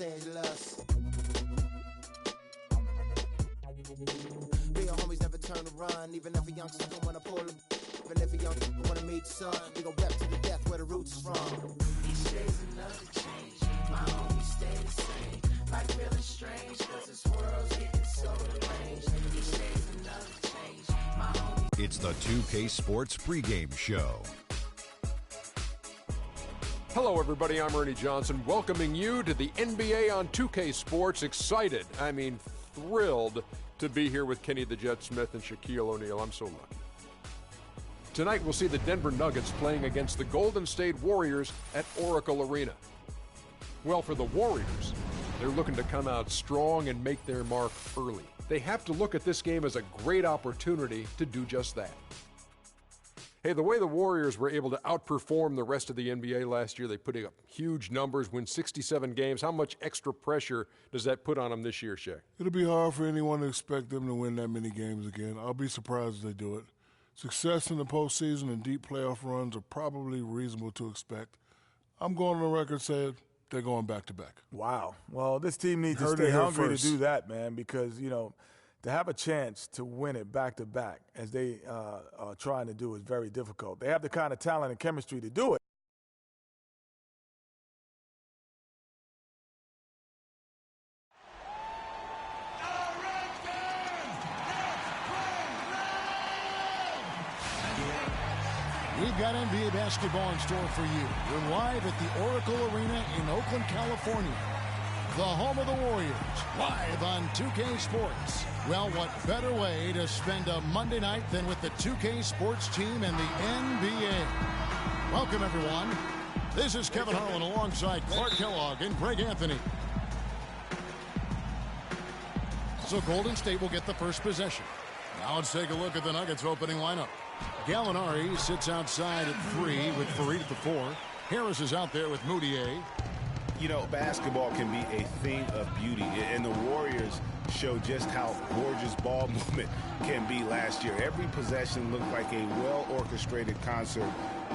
Los Angeles. Real homies never turn to run, even if a youngster don't wanna pull them. Even if a youngster don't wanna meet son, we gon' rap to the death where the roots is from. Each day's another change, my homies stay the same. Life feeling strange, cause this world's getting so deranged. Each day's another change, my homies. It's the 2K Sports pregame show. Hello, everybody. I'm Ernie Johnson, welcoming you to the NBA on 2K Sports. Excited, thrilled to be here with Kenny the Jet Smith and Shaquille O'Neal. I'm so lucky. Tonight, we'll see the Denver Nuggets playing against the Golden State Warriors at Oracle Arena. Well, for the Warriors, they're looking to come out strong and make their mark early. They have to look at this game as a great opportunity to do just that. Hey, the way the Warriors were able to outperform the rest of the NBA last year, they put up huge numbers, win 67 games. How much extra pressure does that put on them this year, Shaq? It'll be hard for anyone to expect them to win that many games again. I'll be surprised if they do it. Success in the postseason and deep playoff runs are probably reasonable to expect. I'm going on the record saying they're going back-to-back. Wow. Well, this team needs to stay hungry to do that, man, because, to have a chance to win it back-to-back, as they are trying to do, is very difficult. They have the kind of talent and chemistry to do it. We've got NBA basketball in store for you. We're live at the Oracle Arena in Oakland, California. The home of the Warriors, live on 2K Sports. Well, what better way to spend a Monday night than with the 2K Sports team and the NBA? Welcome, everyone. This is Kevin Harlan alongside Clark Kellogg and Greg Anthony. So Golden State will get the first possession. Now let's take a look at the Nuggets opening lineup. Gallinari sits outside at 3 with Fareed at the 4. Harris is out there with Moutier. Basketball can be a thing of beauty, and the Warriors show just how gorgeous ball movement can be last year. Every possession looked like a well-orchestrated concert.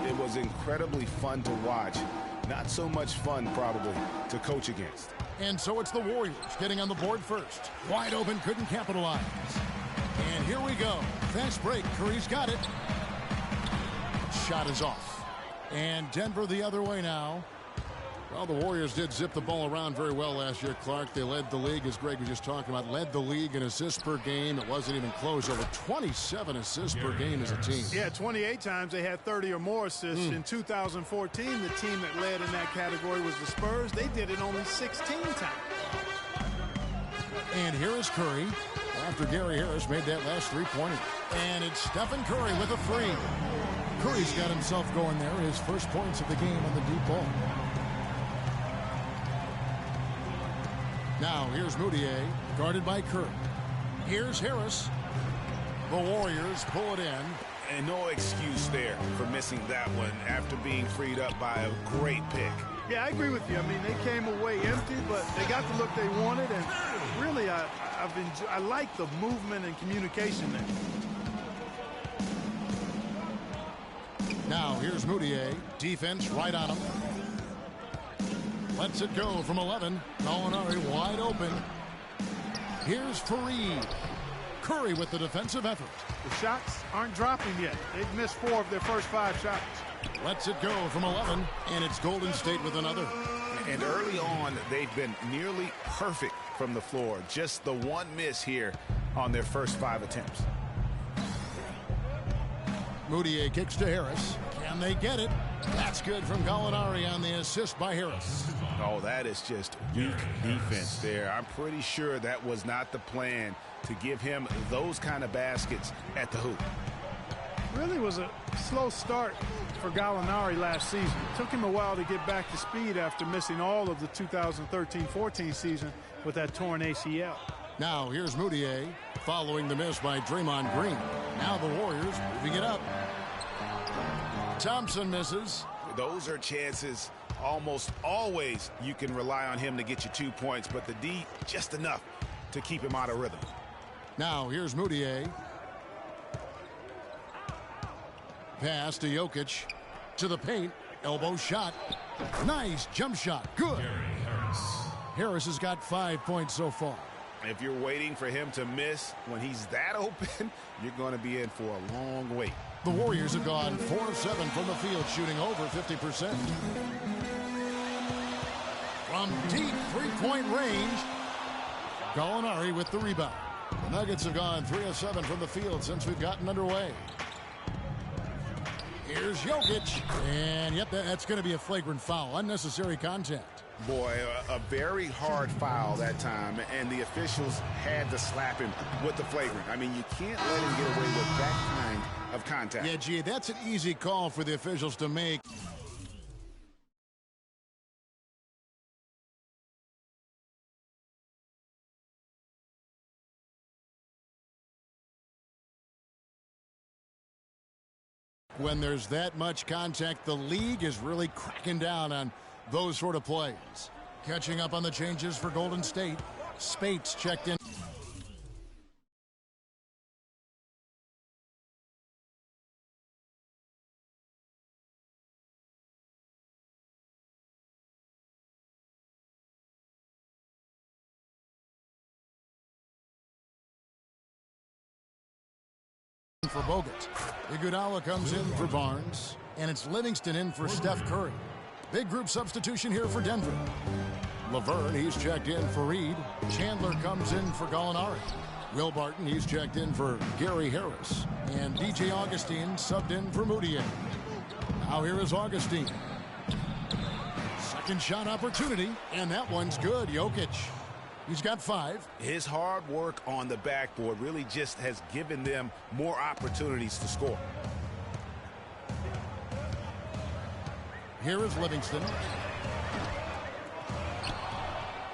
It was incredibly fun to watch. Not so much fun, probably, to coach against. And so it's the Warriors getting on the board first. Wide open, couldn't capitalize. And here we go. Fast break. Curry's got it. Shot is off. And Denver the other way now. Well, the Warriors did zip the ball around very well last year, Clark. They led the league, as Greg was just talking about, led the league in assists per game. It wasn't even close. Over 27 assists per game as a team. Yeah, 28 times they had 30 or more assists. In 2014, the team that led in that category was the Spurs. They did it only 16 times. And here is Curry after Gary Harris made that last three-pointer. And it's Stephen Curry with a three. Curry's got himself going there. His first points of the game on the deep ball. Now, here's Moutier, guarded by Curry. Here's Harris. The Warriors pull it in. And no excuse there for missing that one after being freed up by a great pick. Yeah, I agree with you. They came away empty, but they got the look they wanted. And really, I like the movement and communication there. Now, here's Moutier. Defense right on him. Lets it go from 11. Gallinari wide open. Here's Fareed. Curry with the defensive effort. The shots aren't dropping yet. They've missed 4 of their first 5 shots. Lets it go from 11, and it's Golden State with another. And early on, they've been nearly perfect from the floor. Just the one miss here on their first 5 attempts. Moutier kicks to Harris. Can they get it? That's good from Gallinari on the assist by Harris. Oh, that is just weak defense there. I'm pretty sure that was not the plan to give him those kind of baskets at the hoop. Really was a slow start for Gallinari last season. It took him a while to get back to speed after missing all of the 2013-14 season with that torn ACL. Now here's Moutier following the miss by Draymond Green. Now the Warriors moving it up. Thompson misses. Those are chances almost always you can rely on him to get you 2 points, but the D just enough to keep him out of rhythm. Now here's Moutier. Pass to Jokic. To the paint. Elbow shot. Nice jump shot. Good. Harris has got 5 points so far. If you're waiting for him to miss when he's that open, you're going to be in for a long wait. The Warriors have gone 4 of 7 from the field, shooting over 50%. From deep three-point range, Gallinari with the rebound. The Nuggets have gone 3 of 7 from the field since we've gotten underway. Here's Jokic. And, yep, that's going to be a flagrant foul. Unnecessary contact. Boy, a very hard foul that time, and the officials had to slap him with the flagrant. I mean, you can't let him get away with that kind of contact. Yeah, gee, that's an easy call for the officials to make. When there's that much contact, the league is really cracking down on those sort of plays. Catching up on the changes for Golden State. Spates checked in. For Bogut. Iguodala comes in for Barnes, and it's Livingston in for Steph Curry. Big group substitution here for Denver. Laverne, he's checked in for Reed. Chandler comes in for Gallinari. Will Barton, he's checked in for Gary Harris. And DJ Augustine subbed in for Moutier. Now here is Augustine. Second shot opportunity, and that one's good. Jokic. He's got 5. His hard work on the backboard really just has given them more opportunities to score. Here is Livingston.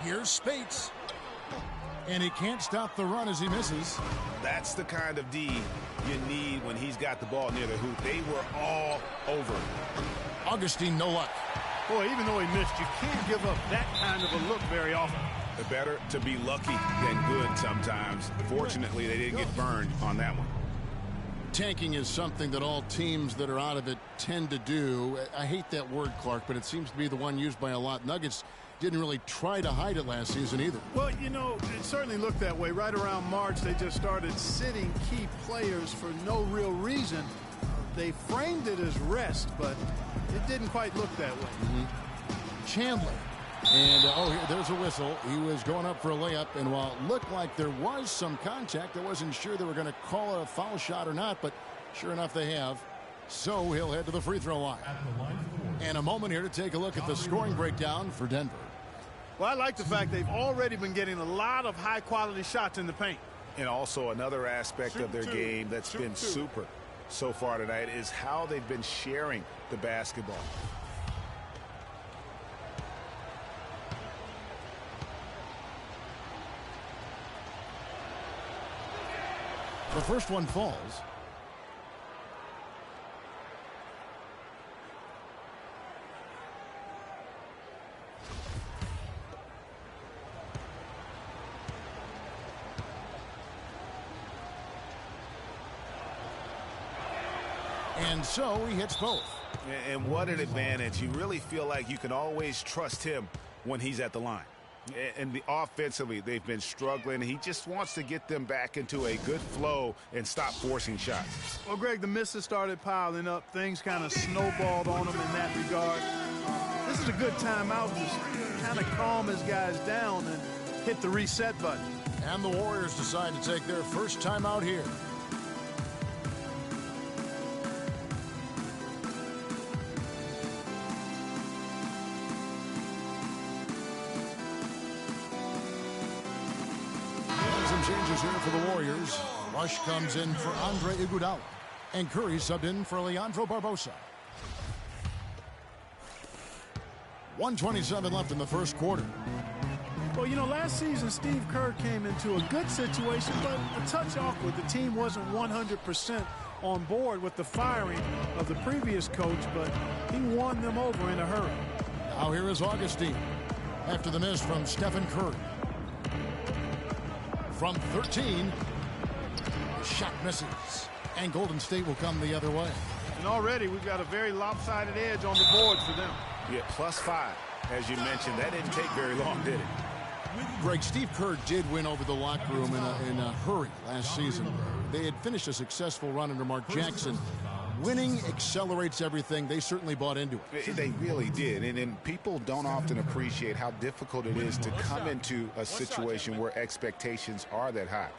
Here's Spates. And he can't stop the run as he misses. That's the kind of D you need when he's got the ball near the hoop. They were all over. Augustine, no luck. Boy, even though he missed, you can't give up that kind of a look very often. Better to be lucky than good sometimes. Fortunately, they didn't get burned on that one. Tanking is something that all teams that are out of it tend to do. I hate that word, Clark, but it seems to be the one used by a lot. Nuggets didn't really try to hide it last season either. Well, you know, it certainly looked that way. Right around March, they just started sitting key players for no real reason. They framed it as rest, but it didn't quite look that way. Chandler. And, there's a whistle. He was going up for a layup, and while it looked like there was some contact, I wasn't sure they were going to call it a foul shot or not, but sure enough they have. So he'll head to the free throw line. And a moment here to take a look at the scoring breakdown for Denver. Well, I like the fact they've already been getting a lot of high-quality shots in the paint. And also another aspect of their game that's been super so far tonight is how they've been sharing the basketball. The first one falls. And so he hits both. And what an advantage. You really feel like you can always trust him when he's at the line. And offensively, they've been struggling. He just wants to get them back into a good flow and stop forcing shots. Well, Greg, the misses started piling up. Things kind of snowballed on him in that regard. This is a good timeout to kind of calm his guys down and hit the reset button. And the Warriors decide to take their first timeout here. Changes here for the Warriors. Rush comes in for Andre Iguodala. And Curry subbed in for Leandro Barbosa. 1:27 left in the first quarter. Well, you know, last season Steve Kerr came into a good situation, but a touch awkward. The team wasn't 100% on board with the firing of the previous coach, but he won them over in a hurry. Now here is Augustine after the miss from Stephen Curry. From 13, the shot misses, and Golden State will come the other way. And already we've got a very lopsided edge on the board for them. Yeah, +5, as you mentioned. That didn't take very long, did it? Greg, Steve Kerr did win over the locker room in a hurry last season. They had finished a successful run under Mark Jackson. Winning accelerates everything. They certainly bought into it. They really did. And people don't often appreciate how difficult it is to come into a situation where expectations are that high.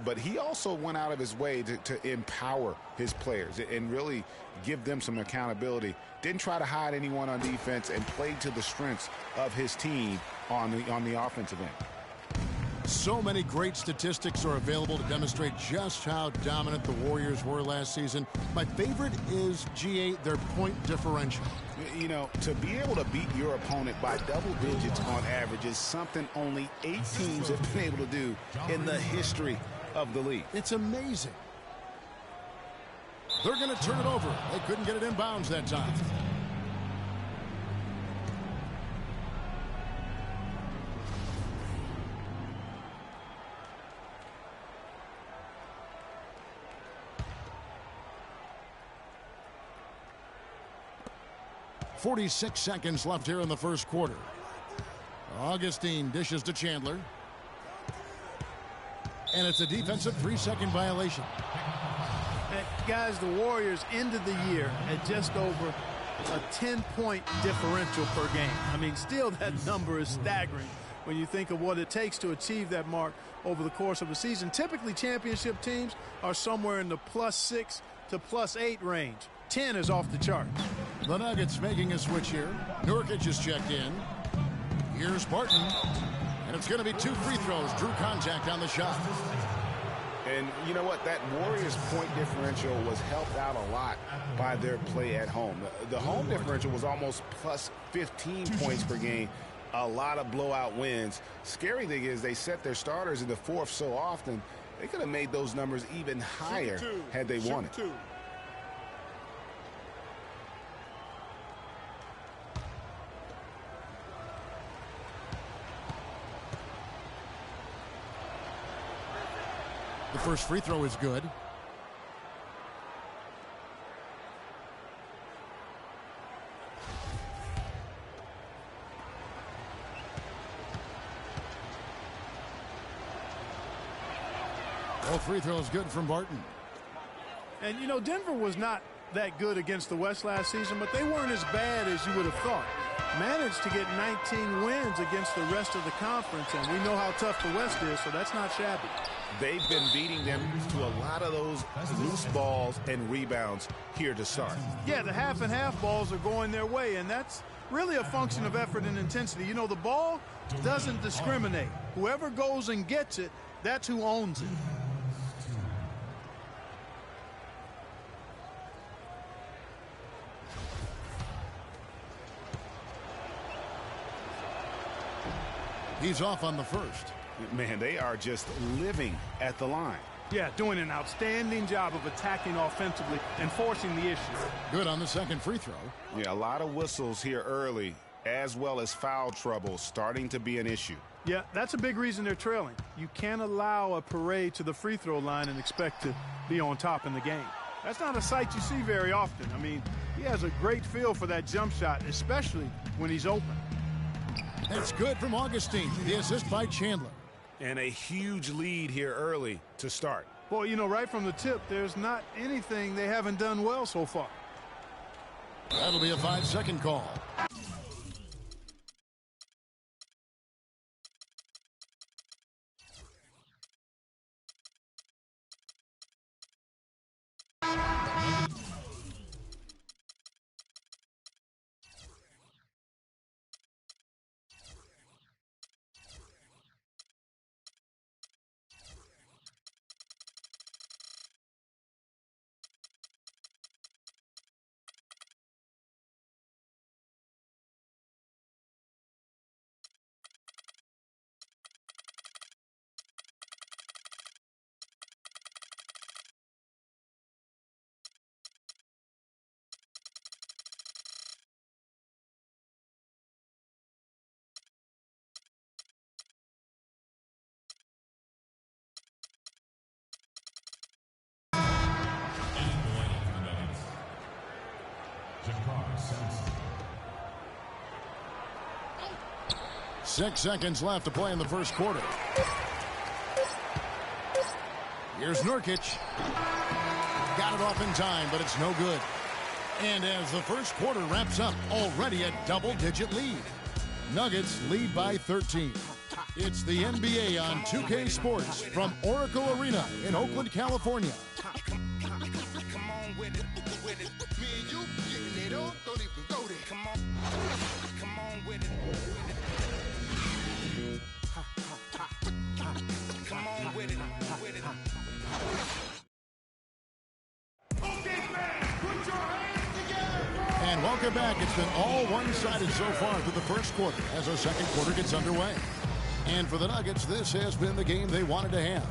But he also went out of his way to empower his players and really give them some accountability. Didn't try to hide anyone on defense and played to the strengths of his team on the offensive end. So many great statistics are available to demonstrate just how dominant the Warriors were last season. My favorite is, GA, their point differential. You know, to be able to beat your opponent by double digits on average is something only 8 teams have been able to do in the history of the league. It's amazing. They're going to turn it over. They couldn't get it in bounds that time. .46 seconds left here in the first quarter. Augustine dishes to Chandler. And it's a defensive 3-second violation. Guys, the Warriors ended the year at just over a 10-point differential per game. I mean, still that number is staggering when you think of what it takes to achieve that mark over the course of a season. Typically, championship teams are somewhere in the +6 to +8 range. 10 is off the charts. The Nuggets making a switch here. Nurkic is checked in. Here's Barton. And it's going to be 2 free throws. Drew contact on the shot. And you know what? That Warriors point differential was helped out a lot by their play at home. The home differential was almost +15 points per game. A lot of blowout wins. Scary thing is they set their starters in the fourth so often, they could have made those numbers even higher had they wanted. The first free throw is good. All free throws good from Barton. And, you know, Denver was not that good against the West last season, but they weren't as bad as you would have thought. Managed to get 19 wins against the rest of the conference, and we know how tough the West is, so that's not shabby. They've been beating them to a lot of those loose balls and rebounds here to start. Yeah, the half and half balls are going their way, and that's really a function of effort and intensity. You know, the ball doesn't discriminate. Whoever goes and gets it, that's who owns it. He's off on the first. Man, they are just living at the line. Yeah, doing an outstanding job of attacking offensively and forcing the issue. Good on the second free throw. Yeah, a lot of whistles here early, as well as foul trouble starting to be an issue. Yeah, that's a big reason they're trailing. You can't allow a parade to the free throw line and expect to be on top in the game. That's not a sight you see very often. I mean, he has a great feel for that jump shot, especially when he's open. That's good from Augustine. The assist by Chandler. And a huge lead here early to start. Boy, you know, right from the tip, there's not anything they haven't done well so far. That'll be a 5-second call. 6 seconds left to play in the first quarter. Here's Nurkic. Got it off in time, but it's no good. And as the first quarter wraps up, already a double-digit lead. Nuggets lead by 13. It's the NBA on 2K Sports from Oracle Arena in Oakland, California. And welcome back. It's been all one-sided so far through the first quarter as our second quarter gets underway. And for the Nuggets, this has been the game they wanted to have.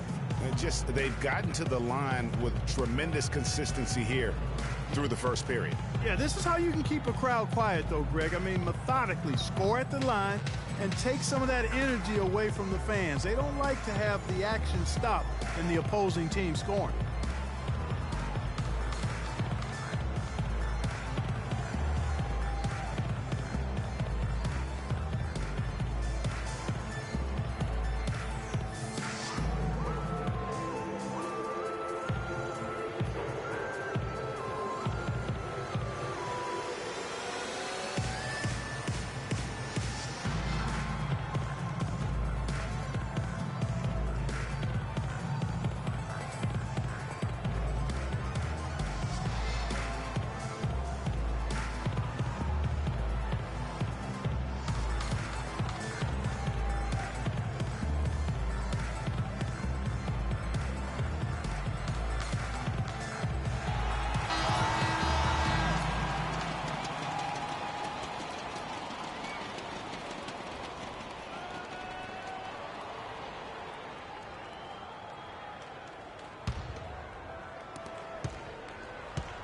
And they've gotten to the line with tremendous consistency here through the first period. Yeah, this is how you can keep a crowd quiet, though, Greg. I mean, methodically score at the line and take some of that energy away from the fans. They don't like to have the action stop in the opposing team scoring.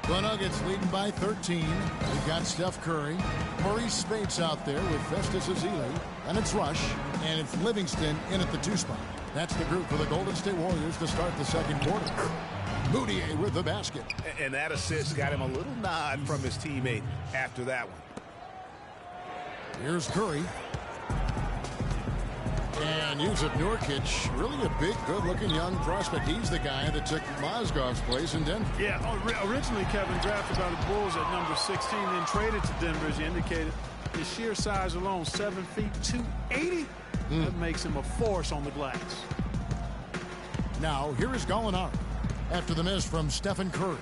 The Nuggets leading by 13. We've got Steph Curry. Maurice Spates out there with Festus Ezeli. And it's Rush. And it's Livingston in at the 2 spot. That's the group for the Golden State Warriors to start the second quarter. Moutier with the basket. And that assist got him a little nod from his teammate after that one. Here's Curry. And Yusuf Nurkic, really a big, good-looking young prospect. He's the guy that took Mozgov's place in Denver. Yeah, originally Kevin drafted by the Bulls at number 16, then traded to Denver, as you indicated. His sheer size alone, 7 feet, 280. That makes him a force on the glass. Now, here is Gallinari after the miss from Stephen Curry.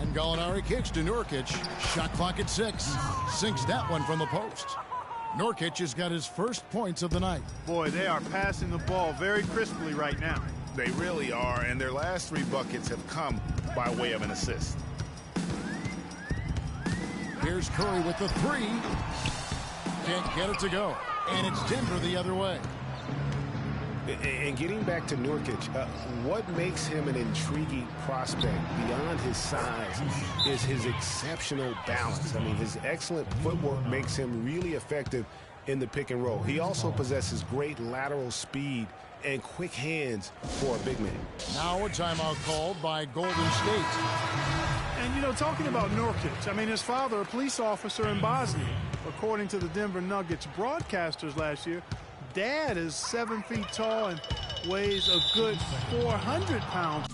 And Gallinari kicks to Nurkic. Shot clock at 6. Sinks that one from the post. Nurkic has got his first points of the night. Boy, they are passing the ball very crisply right now. They really are, and their last 3 buckets have come by way of an assist. Here's Curry with the 3. Can't get it to go. And it's Denver the other way. And getting back to Nurkic, what makes him an intriguing prospect beyond his size is his exceptional balance. I mean, his excellent footwork makes him really effective in the pick and roll. He also possesses great lateral speed and quick hands for a big man. Now a timeout called by Golden State. And, you know, talking about Nurkic, I mean, his father, a police officer in Bosnia, according to the Denver Nuggets broadcasters last year. Dad is 7 feet tall and weighs a good 400 pounds.